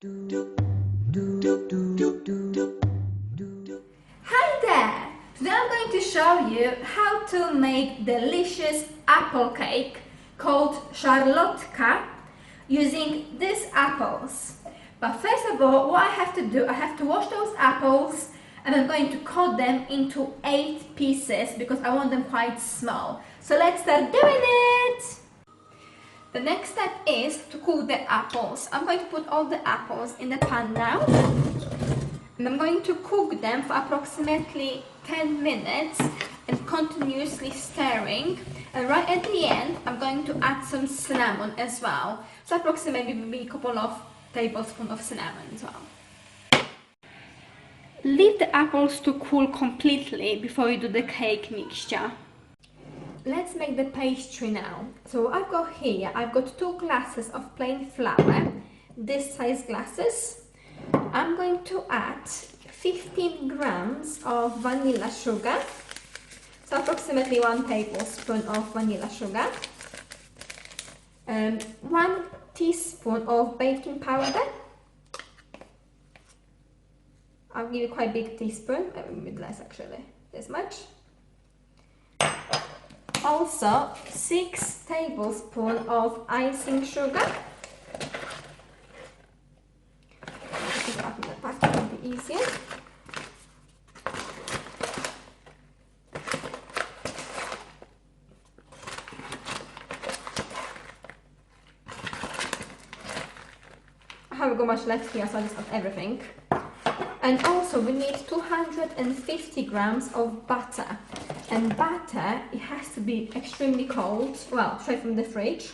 Hi there! Today I'm going to show you how to make delicious apple cake called szarlotka using these apples. But first of all, what I have to do, I have to wash those apples and I'm going to cut them into 8 pieces because I want them quite small. So let's start doing it! The next step is to cook the apples. I'm going to put all the apples in the pan now. And I'm going to cook them for approximately 10 minutes and continuously stirring. And right at the end, I'm going to add some cinnamon as well. So approximately maybe a couple of tablespoons of cinnamon as well. Leave the apples to cool completely before you do the cake mixture. Let's make the pastry now. So what I've got here, I've got 2 glasses of plain flour, this size glasses. I'm going to add 15 grams of vanilla sugar, so approximately 1 tablespoon of vanilla sugar, 1 teaspoon of baking powder. I'll give you quite a big teaspoon, a bit less actually, this much. Also 6 tablespoons of icing sugar. This up in the packet will be easier. I haven't got much left here, so I'll just add everything. And also we need 250 grams of butter. And butter, it has to be extremely cold, well, straight from the fridge.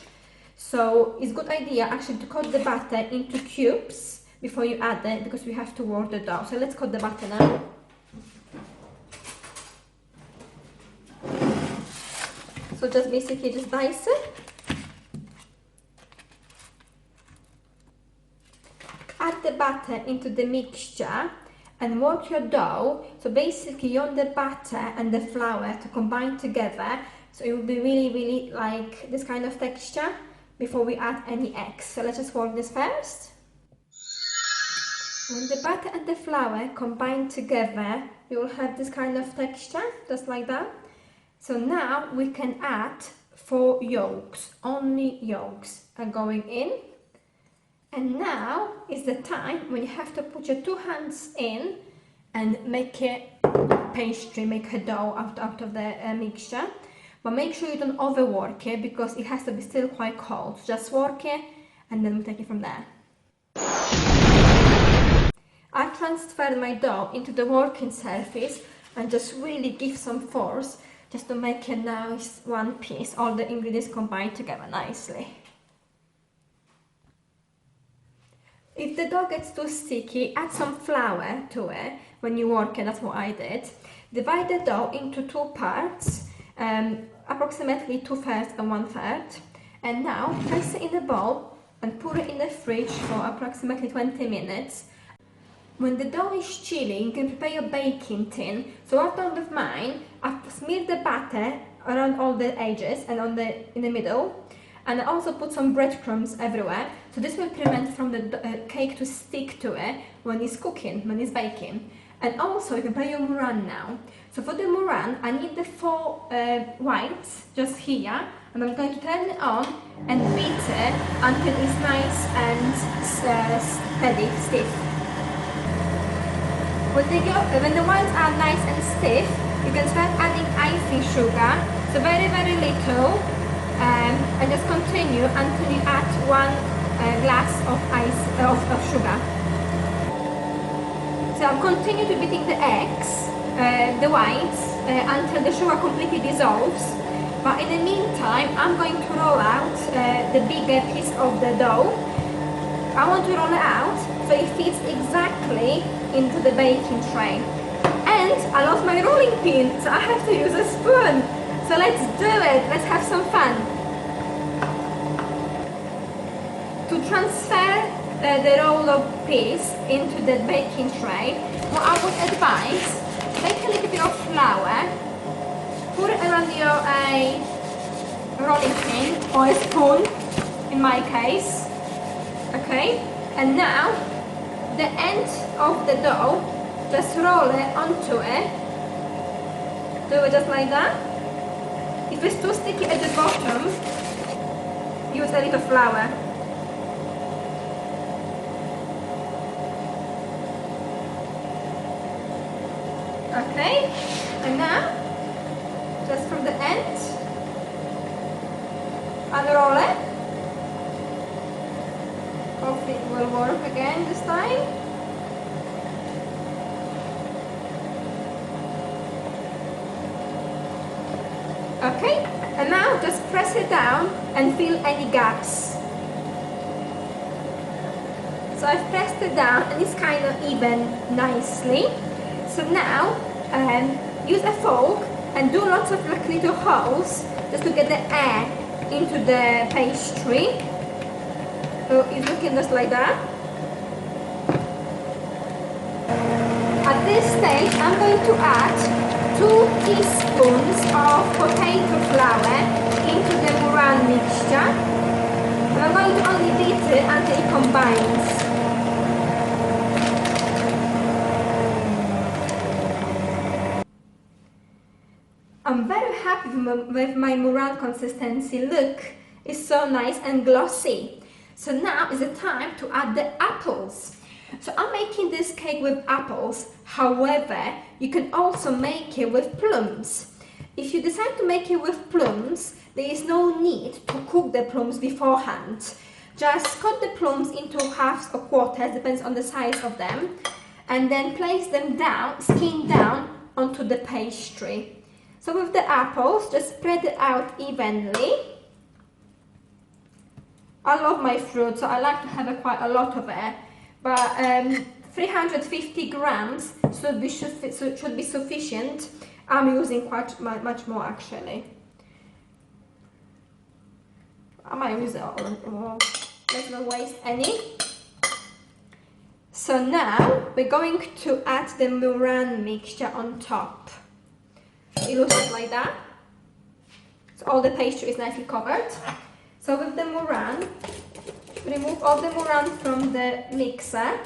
So it's a good idea actually to cut the butter into cubes before you add it, because we have to work the dough. So let's cut the butter now. So just basically just dice it. Add the butter into the mixture and work your dough. So basically you want the butter and the flour to combine together, so it will be really like this kind of texture before we add any eggs. So let's just work this first. When the butter and the flour combine together, you will have this kind of texture, just like that. So now we can add 4 yolks, only yolks are going in. And now is the time when you have to put your 2 hands in and make a pastry, make a dough out of the mixture. But make sure you don't overwork it because it has to be still quite cold. So just work it and then we'll take it from there. I transferred my dough into the working surface and just really give some force just to make a nice one piece, all the ingredients combined together nicely. If the dough gets too sticky, add some flour to it when you work it, that's what I did. Divide the dough into 2 parts, approximately 2/3 and 1/3. And now place it in a bowl and put it in the fridge for approximately 20 minutes. When the dough is chilly, you can prepare your baking tin. So what I've done with mine, I've smeared the batter around all the edges and in the middle. And I also put some breadcrumbs everywhere, so this will prevent from the cake to stick to it when it's cooking, when it's baking. And also you can prepare your meringue now. So for the meringue, I need the 4 whites just here, and I'm going to turn it on and beat it until it's nice and steady, stiff. When the whites are nice and stiff, you can start adding icing sugar, so very little. And just continue until you add 1 glass of sugar. So I'll continue to beating the eggs, the whites, until the sugar completely dissolves. But in the meantime, I'm going to roll out the bigger piece of the dough. I want to roll it out so it fits exactly into the baking tray. And I lost my rolling pin, so I have to use a spoon. So let's do it, let's have some fun. To transfer the roll of piece into the baking tray, what I would advise, take a little bit of flour, put it around your rolling pin or a spoon in my case, okay? And now the end of the dough, just roll it onto it. Do it just like that. If it's too sticky at the bottom, use a little flour. Okay, and now just from the end, unroll it. Hopefully it will work again this time. Okay, and now just press it down and fill any gaps. So I've pressed it down and it's kind of even nicely. So now use a fork and do lots of like little holes just to get the air into the pastry. So it's looking just like that. At this stage I'm going to add 2 teaspoons of potato flour into the meringue mixture. And I'm going to only beat it until it combines. I'm very happy with my meringue consistency. Look, it's so nice and glossy. So now is the time to add the apples. So I'm making this cake with apples. However, you can also make it with plums. If you decide to make it with plums, there is no need to cook the plums beforehand. Just cut the plums into halves or quarters, depends on the size of them, and then place them down, skin down onto the pastry. So with the apples, just spread it out evenly. I love my fruit, so I like to have quite a lot of it. But 350 grams should be sufficient. I'm using quite much more actually. I might use it all. Let's not waste any. So now we're going to add the meringue mixture on top. It looks like that. So all the pastry is nicely covered. So with the meringue, remove all the meringue from the mixer.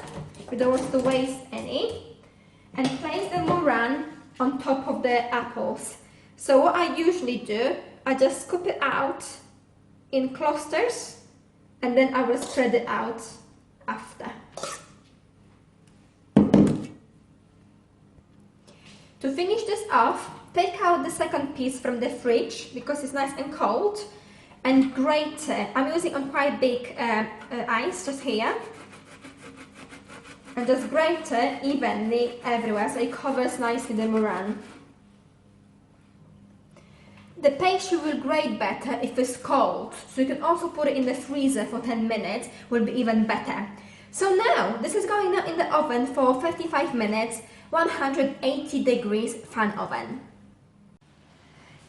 We don't want to waste any. And place the meringue on top of the apples. So what I usually do, I just scoop it out in clusters and then I will spread it out after. To finish this off, take out the second piece from the fridge because it's nice and cold and grate it. I'm using on quite big ice just here. And just grate it evenly everywhere so it covers nicely the meringue. The pastry will grate better if it's cold, so you can also put it in the freezer for 10 minutes, will be even better. So now, this is going now in the oven for 35 minutes, 180 degrees fan oven.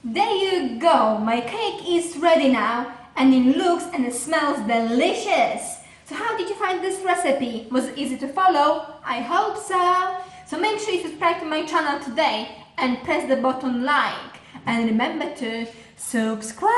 There you go, my cake is ready now and it looks and it smells delicious. So how did you find this recipe? Was it easy to follow? I hope so. So make sure you subscribe to my channel today and press the button like. And remember to subscribe.